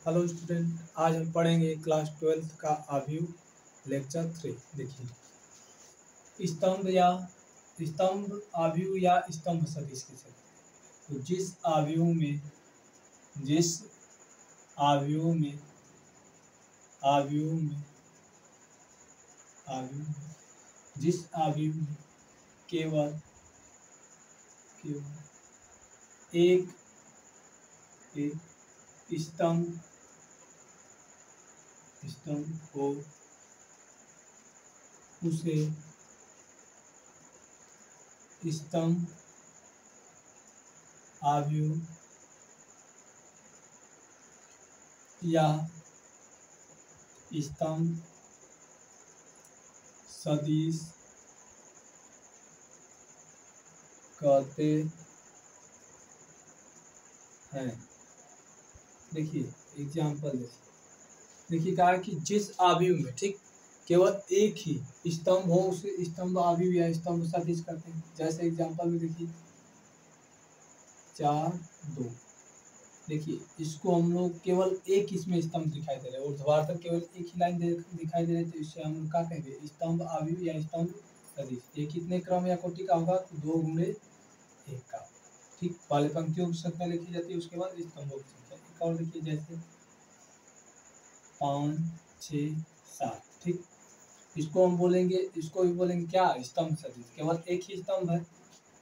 Hello student, आज हम पढ़ेंगे क्लास 12th का आव्यूह लेक्चर 3। देखिए, स्तंभ आव्यूह या स्तंभ सदिश के सकते। तो जिस आव्यूह में आव्यूह में जिस आव्यूह में केवल एक स्तंभ हो, उसे स्तंभ आव्यूह या स्तंभ सदिश कहते हैं। देखिए एग्जाम्पल देखिए कहा कि जिस आव्यूह में ठीक केवल एक ही स्तंभ हो उसे स्तंभ आव्यूह या स्तंभ सदिश कहते हैं। जैसे एग्जाम्पल में देखिए 4 2। देखिए इसको हम लोग केवल एक इसमें स्तंभ दिखाई दे रहा है, ऊर्ध्वाधर केवल एक ही लाइन दिखाई दे रही है, तो इससे हम लोग क्या कहेंगे, स्तंभ आव्यूह या स्तंभ सदिश। ये कितने क्रम या कोटि का होगा, 2 गुणे 1 का। ठीक, पहले पंक्तियों की संख्या लिखी जाती है, उसके बाद स्तंभों की संख्या। एक और देखिए जैसे 5 6 7। ठीक, इसको हम बोलेंगे, इसको भी बोलेंगे क्या, स्तंभ सदिश। केवल एक ही स्तंभ है,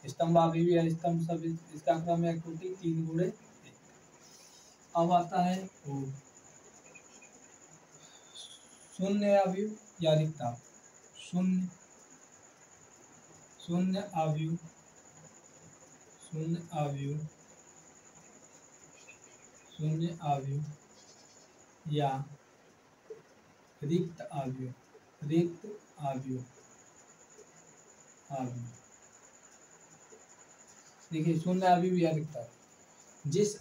स्तंभ आव्यूह या स्तंभ सदिश। इसका क्रम या कोटि 3 गुणे 1। अब आता है शून्य आव्यूह या रिक्त आव्यूह। शून्य आव्यूह या रिक्त आव्यूह। देखिए शून्य आव्यूह या रिक्त आव्यूह, जिस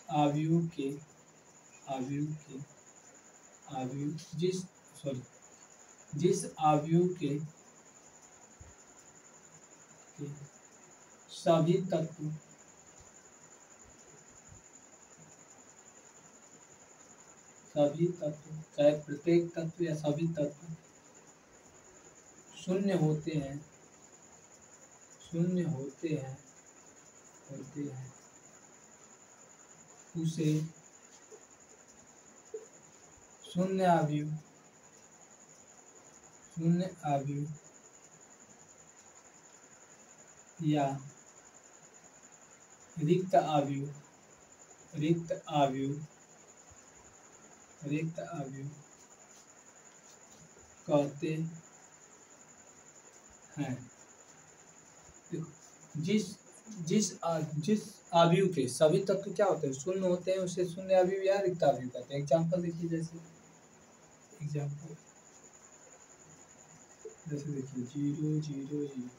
आव्यूह के सभी तत्व चाहे प्रत्येक तत्व या सभी तत्व शून्य होते हैं उसे शून्य आव्यूह या रिक्त आव्यूह कहते हैं। देखो जिस आव्यूह के सभी तत्व क्या होते हैं, शून्य होते हैं, उसे शून्य आव्यूह या रिक्त आव्यूह कहते हैं। एग्जाम्पल देखिए जैसे देखिए 0 0 0।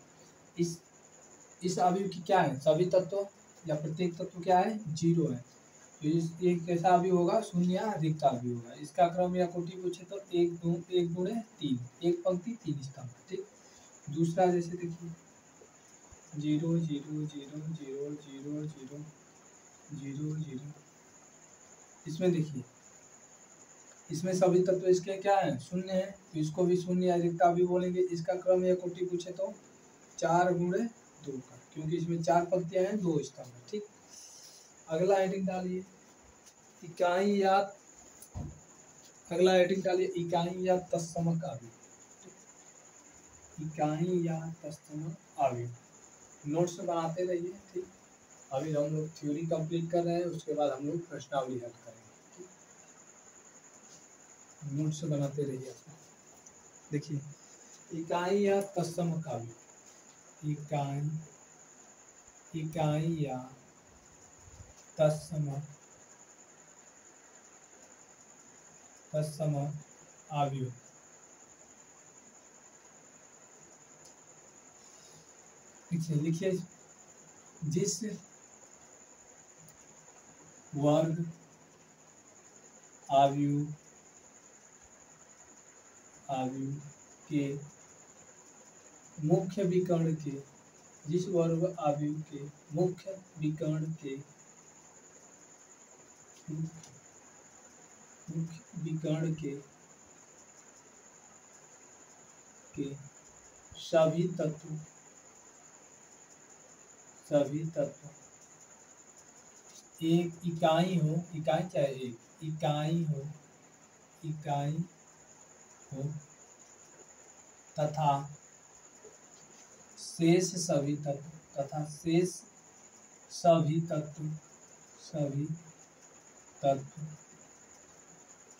इस आव्यूह की क्या है, सभी तत्व या प्रत्येक तत्व क्या है, 0 है। तो ये कैसा आव्यूह होगा, शून्य या रिक्त आव्यूह होगा। इसका क्रम या कोटि पूछे तो 1 गुणे 3, एक पंक्ति 3 स्तंभ। ठीक, दूसरा जैसे देखिए 0 0 0 0 0 0 0 0। इसमें देखिए, इसमें सभी तत्व इसके क्या है, शून्य है, तो इसको भी शून्य या रिक्त आव्यूह बोलेंगे। इसका क्रम या कोटि पूछे तो 4 गुणे 2 का, क्योंकि इसमें 4 पंक्तियां हैं, 2 स्तंभ है। ठीक, अगला हेडिंग डालिए इकाई या तत्समक आव्यूह। नोट्स बनाते रहिए। ठीक, अभी हम लोग थ्योरी कंप्लीट कर रहे हैं, उसके बाद हम लोग प्रश्नावली हल करेंगे। नोट्स बनाते रहिए। देखिए इकाई या तत्समक आव्यूह, इकाई या तत्समक आव्यूह लिखिए जिस वर्ग आव्यूह के मुख्य विकर्ण के मुख्य विकर्ण के सभी तत्व एक इकाई हो, इकाई चाहे एक इकाई हो तथा शेष सभी तत्व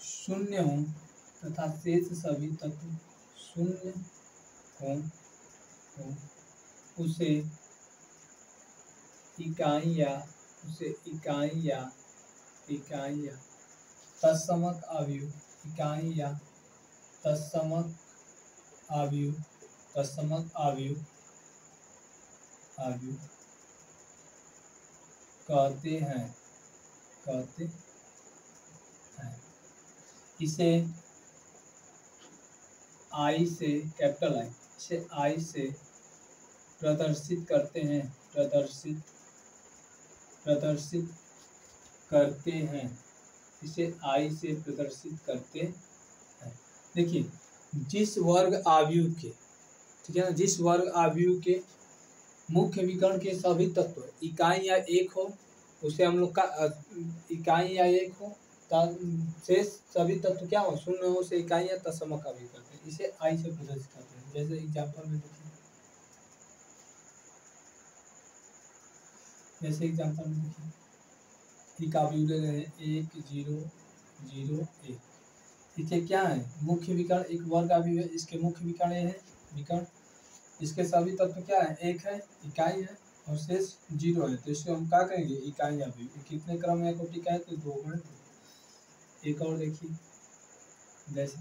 शून्य हो तथा शेष सभी तत्व शून्य हो उसे इकाई या तत्समक आव्यूह कहते हैं। इसे आई से कैपिटल आई इसे आई से प्रदर्शित करते हैं इसे आई से प्रदर्शित करते हैं। देखिए जिस वर्ग आव्यूह के, ठीक है ना, जिस वर्ग आव्यूह के मुख्य विकर्ण के सभी तत्व इकाई या एक हो उसे हम लोग का इकाई या एक हो, शेष सभी तत्व क्या हो शून्य हो उसे इकाई या तत्समक आव्यूह करते हैं। इसे आई से प्रदर्शित करते हैं। जैसे एग्जाम्पल में देखिए, एक आव्यूह ले रहे हैं 1 0 0 1। इसे क्या है मुख्य विकर्ण, एक वर्ग आव्यूह है, इसके मुख्य विकर्ण है विकर्ण, इसके सभी तत्व क्या है एक है इकाई है और शेष 0 है, तो इसको हम क्या कहेंगे इकाई आव्यूह। कितने क्रम या कोटि का है तो 2 × 2। एक और देखिए, जैसे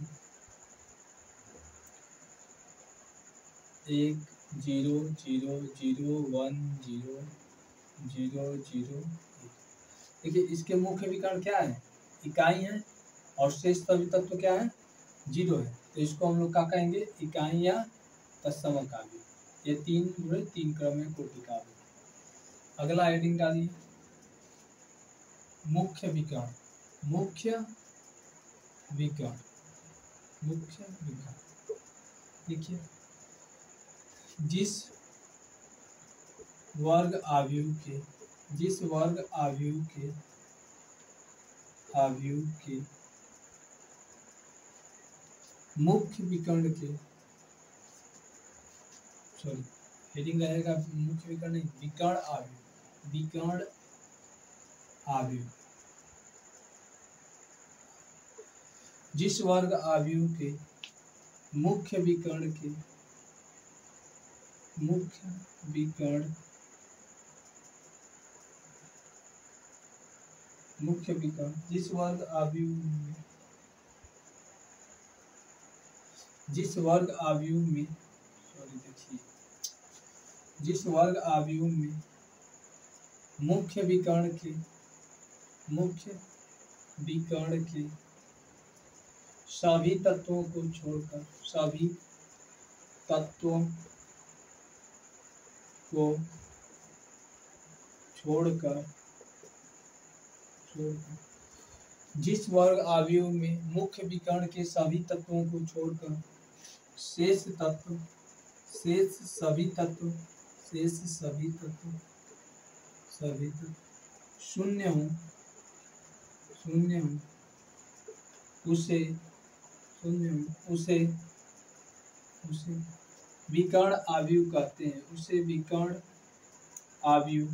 1 0 0 0 1 0 0 0 1। देखिए इसके मुख्य विकर्ण क्या है इकाई है और शेष सभी तत्व क्या है 0 है, तो इसको हम लोग क्या कहेंगे इकाई या तत्समक आव्यूह। ये 3 × 3 क्रम या कोटि का आव्यूह। अगला हेडिंग डालिए मुख्य विकर्ण। देखिए जिस वर्ग आव्यूह के मुख्य विकर्ण के हेडिंग रहेगा मुख्य विकर्ण नहीं विकर्ण आव्यूह। जिस वर्ग आव्यूह के मुख्य विकर्ण जिस वर्ग आव्यूह में मुख्य विकर्ण के सभी तत्वों को छोड़कर जिस वर्ग आव्यूह में मुख्य विकर्ण के सभी तत्वों को छोड़कर शेष सभी तत्व शून्य हो उसे विकर्ण आव्यूह कहते हैं। उसे विकर्ण आव्यूह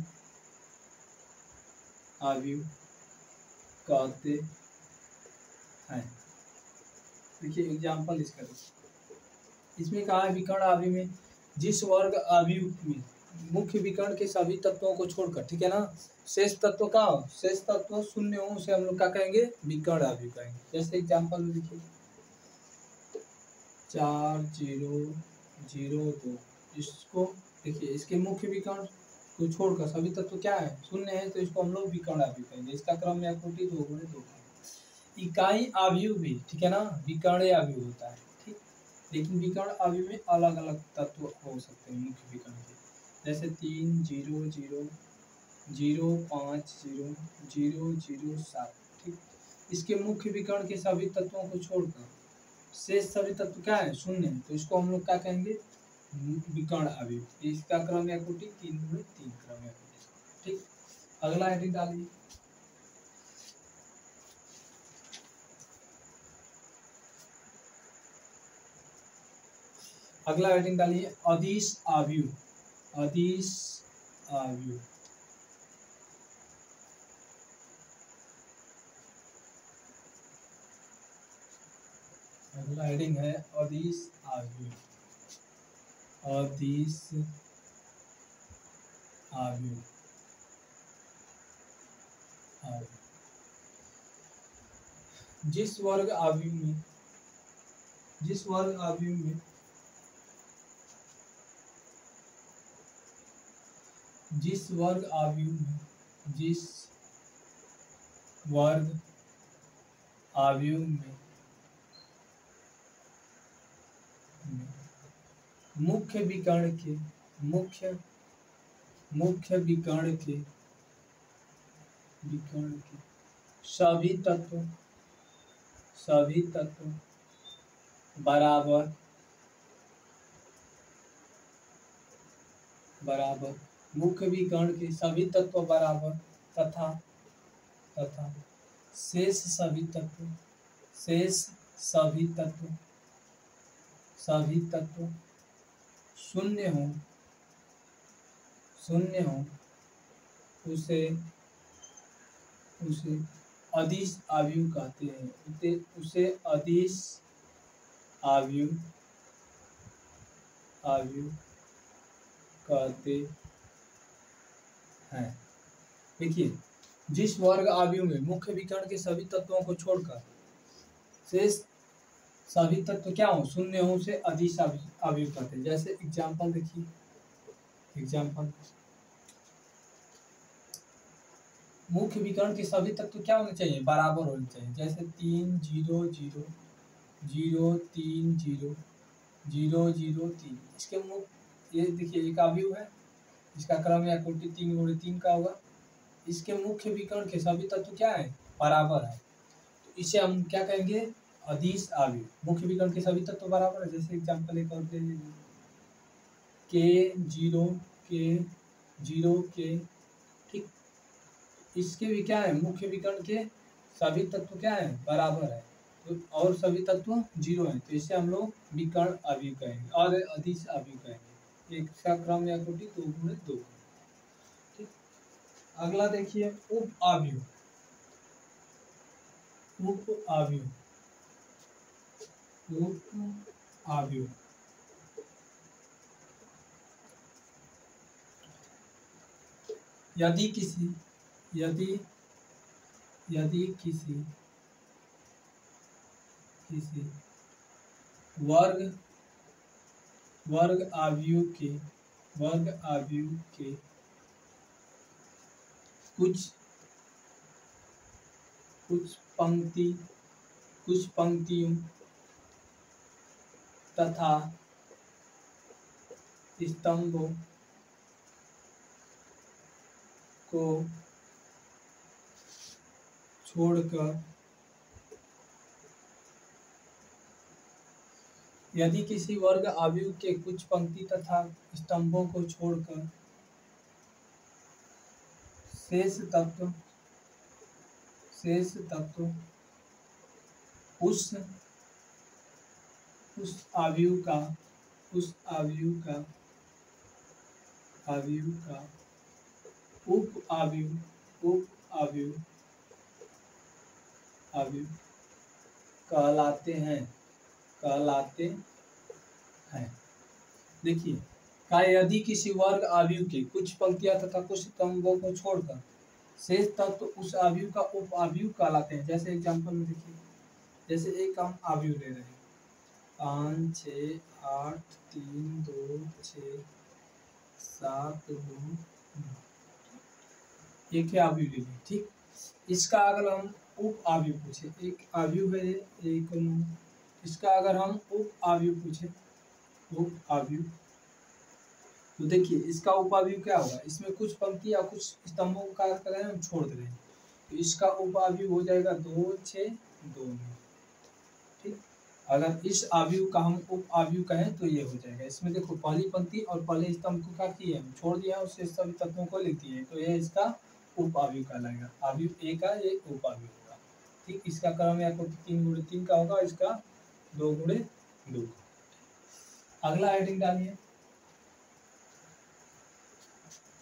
कहते हैं। देखिए एग्जाम्पल इसका, इसमें कहा है विकर्ण आव्यूह में जिस वर्ग आव्यूह में मुख्य विकर्ण के सभी तत्वों को छोड़कर, ठीक है ना, शेष तत्व का शेष तत्व शून्य हो उसे हम लोग क्या कहेंगे विकर्ण आव्यूह कहेंगे। जैसे एग्जाम्पल में देखिए 4 0 0 2। इसको देखिए इसके मुख्य विकर्ण को छोड़कर सभी तत्व क्या है शून्य है, तो इसको हम लोग विकर्ण आव्यूह कहेंगे। इसका क्रम या कोटि 2 × 2 है। इकाई आव्यूह भी, ठीक है ना, विकर्ण आव्यूह होता है, ठीक, लेकिन विकर्ण आव्यूह में अलग अलग तत्व हो सकते हैं मुख्य विकर्ण के। जैसे 3 0 0 0500007। ठीक, इसके मुख्य विकर्ण के सभी तत्वों को छोड़कर शेष सभी तत्व क्या है, शून्य है, तो इसको हम लोग क्या कहेंगे, विकर्ण अवयव। इसका क्रम या कोटि 3/3 क्रम या कोटि। ठीक, अगला हेडिंग डालिए। अगला हेडिंग डालिए अदिश आव्यूह। अदिश आव्यूह, अगला हेडिंग है अदिश आव्यूह। अदिश आव्यूह, जिस वर्ग आव्यूह में जिस वर्ग आव्यूह में जिस वर्ग आव्यूह में जिस वर्ग आव्यूह में मुख्य विकर्ण के मुख्य विकर्ण के सभी तत्व बराबर मुख्य विकर्ण के सभी तत्व बराबर तथा शेष सभी तत्व शून्य हो उसे अदिश आव्यूह कहते हैं। उसे अदिश आव्यूह कहते हैं। देखिए, जिस वर्ग आव्यूह में मुख्य विकर्ण के सभी तत्वों को छोड़कर शेष सभी तत्व क्या हो, शून्य हो, उसे अदिश आव्यूह कहते हैं। जैसे एग्जाम्पल देखिए, मुख्य विकर्ण के सभी तत्व क्या होने चाहिए, बराबर होने चाहिए। जैसे 3 0 0 0 3 0 0 0 3, इसके मुख्य, ये देखिए एक आव्यूह है, इसका क्रम या कोटि 3/3 का होगा। इसके मुख्य विकर्ण के सभी तत्व क्या है, बराबर है, तो इसे हम क्या कहेंगे, अदिश आव्यूह। मुख्य विकर्ण के सभी तत्व बराबर है। जैसे एग्जाम्पल एक और दे लीजिए, K0 K, ठीक, इसके भी क्या है, मुख्य विकर्ण के सभी तत्व क्या है, बराबर है, तो और सभी तत्व 0 है, तो इसे हम लोग विकर्ण आव्यूह कहेंगे और अदिश आव्यूह कहेंगे। एक का क्रम या कोटि 2/2। ठीक, अगला देखिए उप आव्यूह। यदि किसी वर्ग आव्यूह के कुछ पंक्तियों तथा स्तंभों को छोड़कर, यदि किसी वर्ग आव्यूह के कुछ पंक्ति तथा स्तंभों को छोड़कर शेष तत्व उस आव्यूह का उप आव्यूह कहलाते हैं। देखिए, का यदि किसी वर्ग आव्यूह के कुछ पंक्तियां तथा कुछ स्तंभों को छोड़कर शेष तत्व उस आव्यूह का उप आव्यूह कहलाते हैं। जैसे एग्जांपल में देखिए, जैसे एक हम आव्यूह ले रहे हैं, 5 6 8 3 2 6 7 2, एक ही आव्यूह ले लें। ठीक, इसका अगर हम उप आव्यूह पूछे, एक आव्यूह है एक, इसका अगर हम उप आव्यूह पूछे, उप आव्यूह तो देखिए इसका उपावयव क्या होगा, इसमें कुछ पंक्ति या कुछ स्तंभों का कार्य कर रहे हैं, हम छोड़ दे रहे हैं, तो इसका उपावयव हो जाएगा 2 6 2 9। ठीक, अगर इस आव्यूह का हम उप आव्यूह कहें तो ये हो जाएगा। इसमें देखो पहली पंक्ति और पहले स्तंभ को क्या किए हम छोड़ दिया, उससे सभी तत्वों को लिख दिए, तो ये इसका उप आव्यूह कहलाएगा। आव्यूह ए का ये उप आव्यूह होगा। ठीक, इसका क्रम या कोटि 3 × 3 का होगा, इसका 2 × 2। अगला हेडिंग डालिए,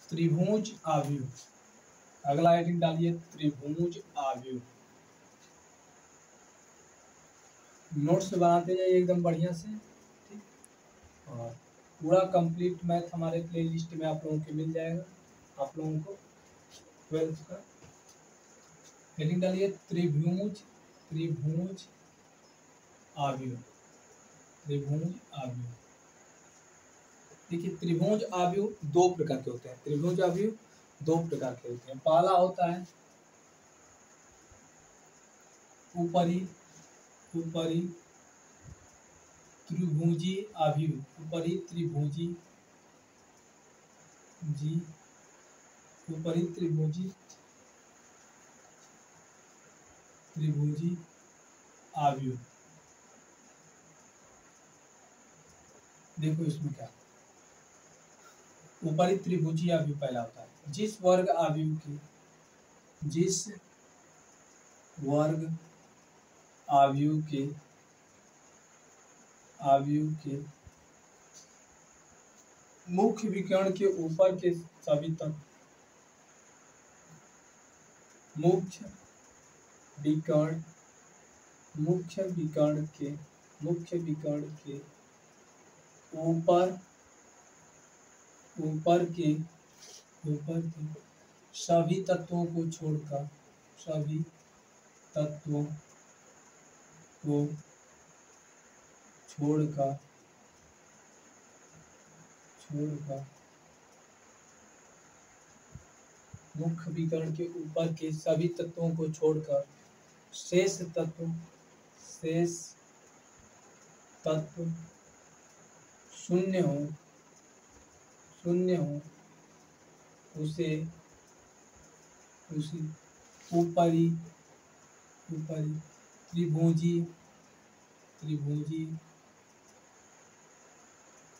त्रिभुज आव्यूह। अगला हेडिंग डालिए, त्रिभुज आव्यूह। नोट्स बनाते जाइए एकदम बढ़िया से। ठीक, और पूरा कंप्लीट मैथ हमारे प्ले लिस्ट में आप लोगों के मिल जाएगा, आप लोगों को 12th का। हेडिंग डालिए, त्रिभुज त्रिभुज आव्यूह। त्रिभुज आव्यूह। देखिए त्रिभुज आव्यूह 2 प्रकार के होते हैं। त्रिभुज आव्यूह 2 प्रकार के होते हैं। पहला होता है ऊपरी ऊपरी त्रिभुजी आव्यूह। ऊपरी त्रिभुजी ऊपरी त्रिभुजी आव्यूह। देखो इसमें क्या, ऊपरी त्रिभुजी आव्यूह पहला होता है, जिस वर्ग आव्यूह के मुख्य विकर्ण के ऊपर के सभी तत्व मुख्य विकर्ण के ऊपर के सभी तत्वों को छोड़कर मुख्य विकर्ण के ऊपर के सभी तत्वों को छोड़कर शेष तत्व शून्य हो उसे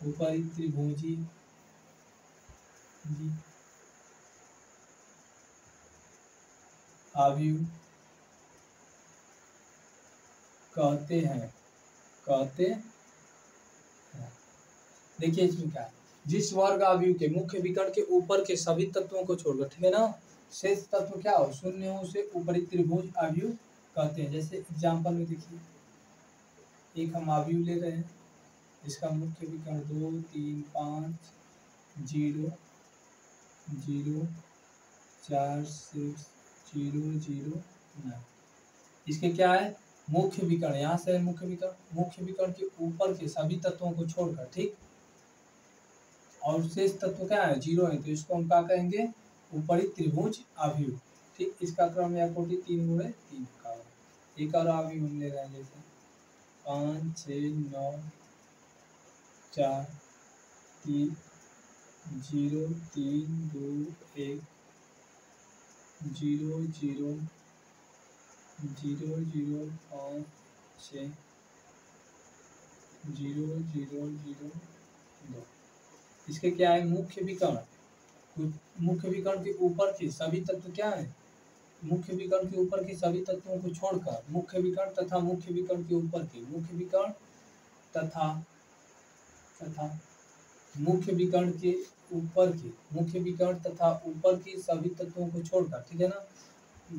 ऊपरी त्रिभुजी आव्यूह कहते हैं। देखिए इसमें क्या है, जिस वर्ग आव्यूह के मुख्य विकर्ण के ऊपर के सभी तत्वों को छोड़कर, ठीक है ना, शेष तत्व क्या हो, शून्य हो, उसे ऊपरी त्रिभुज आव्यूह कहते हैं। जैसे एग्जांपल में देखिए, एक हम आव्यूह ले रहे हैं, इसका मुख्य विकर्ण 2 3 5 0 0 4 6 0 0 9। इसके क्या है, मुख्य विकर्ण, यहाँ से मुख्य विकर्ण के ऊपर के सभी तत्वों को छोड़कर, ठीक, और शेष तत्व क्या है, 0 है, तो इसको हम क्या कहेंगे, ऊपरी त्रिभुज आव्यूह। ठीक, इसका क्रम या कोटि 3 × 3 का होगा। एक और आव्यूह हम ले रहे हैं, जैसे 5 6 9 4 3 0 3 2 1 0 0 0 0 5 6 0 0 0 2। इसके क्या है, मुख्य विकर्ण के ऊपर के सभी तत्व क्या है, मुख्य विकर्ण के ऊपर के सभी तत्वों को छोड़कर मुख्य विकर्ण तथा मुख्य विकर्ण के ऊपर के मुख्य विकर्ण तथा मुख्य विकर्ण के ऊपर के सभी तत्वों को छोड़कर, ठीक है ना,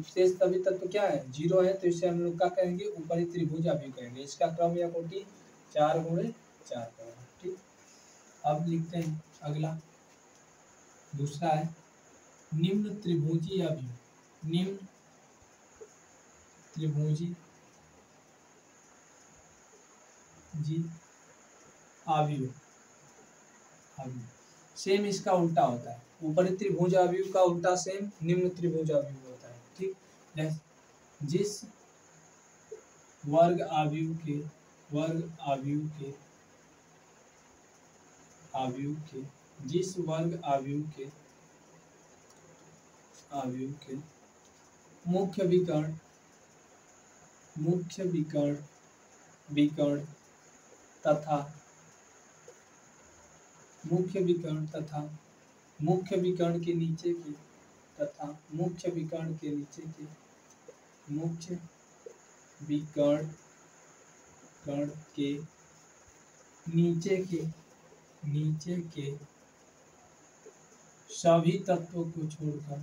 शेष सभी तत्व क्या है, 0 है, तो इसे हम लोग क्या कहेंगे, ऊपरी त्रिभुज आव्यूह कहेंगे। इसका क्रम या कोटि 4 × 4 का होगा। ठीक, अब लिखते हैं अगला, दूसरा है निम्न त्रिभुजी आव्यूह। निम्न त्रिभुजी आव्यूह सेम इसका उल्टा होता है। ऊपरी त्रिभुज आव्यूह का उल्टा सेम निम्न त्रिभुज आव्यूह होता है। ठीक, जिस वर्ग आव्यूह के जिस वर्ग आव्यूह के मुख्य विकर्ण तथा मुख्य विकर्ण के नीचे के मुख्य विकर्ण के नीचे के सभी तत्वों को छोड़कर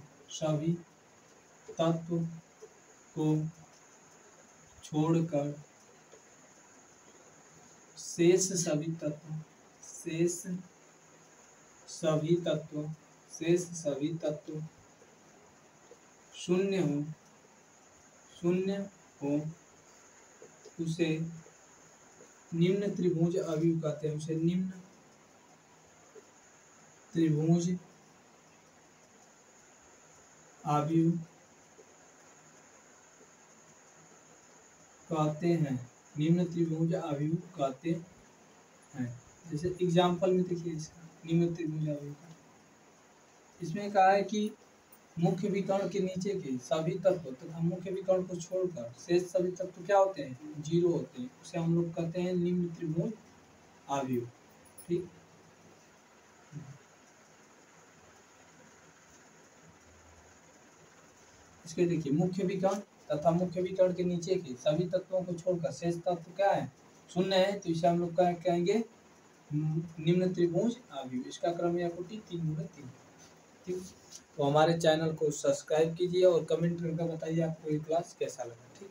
शेष सभी तत्व शून्य हो उसे निम्न त्रिभुज आव्यूह कहते हैं। उसे निम्न त्रिभुज आव्यूह कहते हैं। निम्न त्रिभुज आव्यूह कहते हैं। जैसे एग्जाम्पल में देखिए इसका निम्न त्रिभुज आव्यूह का, इसमें कहा है कि मुख्य विकर्ण के नीचे के सभी तत्व तथा मुख्य विकर्ण को छोड़कर शेष सभी तत्व क्या होते हैं, जीरो होते हैं। उसे हम लोग कहते हैं निम्न त्रिभुज आव्यूह। ठीक, इसके देखिए मुख्य विकर्ण तथा मुख्य विकर्ण के नीचे के सभी तत्वों को छोड़कर शेष तत्व क्या है, शून्य है, तो इसे हम लोग क्या कहेंगे, निम्न त्रिभुज आव्यूह। इसका क्रम या कोटि 3/3। ठीक, तो हमारे चैनल को सब्सक्राइब कीजिए और कमेंट करके बताइए आपको ये क्लास कैसा लगा। ठीक।